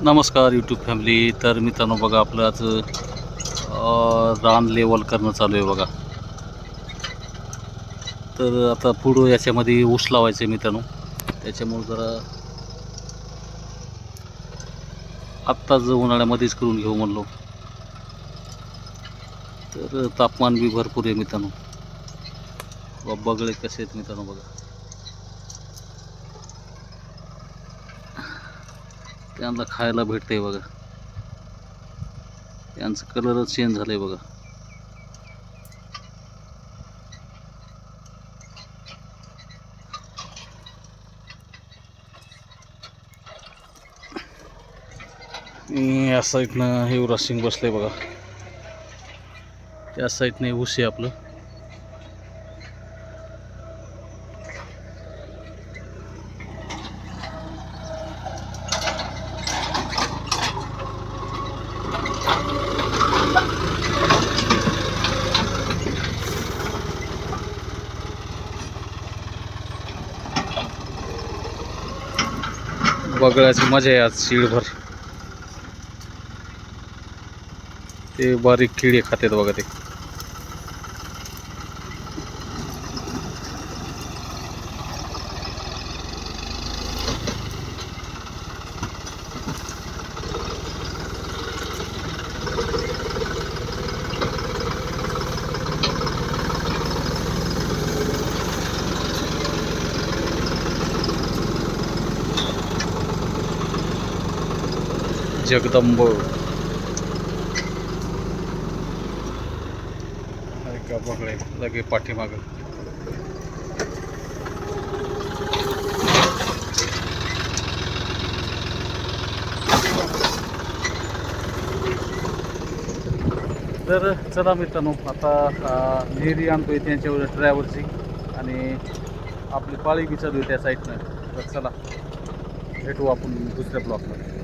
नमस्कार YouTube family. तर मित्रांनो बघा, आपलं आज रान लेवल करणं चालू आहे बघा. तर आता पुढं याच्यामध्ये ऊस लावायचं आहे मित्रांनो. त्याच्यामुळे जरा आत्ताच उन्हाळ्यामध्येच करून घेऊ म्हणलो. तर तापमान बी भरपूर आहे मित्रांनो. बगळे कसे आहेत मित्रांनो बघा. त्यांना खायला भेटतंय बघा. यांचं कलरच चेंज झालंय बघा. या साईडनं युवराज सिंग बसले बघा. त्या साईडने ऊस आहे आपलं. बगळ्याची मजा आहे आज शिळभर. ते बारीक किडे खातात बघा ते. जगदंब का बघले लगे पाठीमाग. तर चला मित्रांनो, आता नेरी आणतोय त्यांच्यावर ड्रायव्हरची आणि आपली पाळी बी चालू आहे त्या साईडनं. तर चला भेटू आपण दुसऱ्या ब्लॉकमध्ये.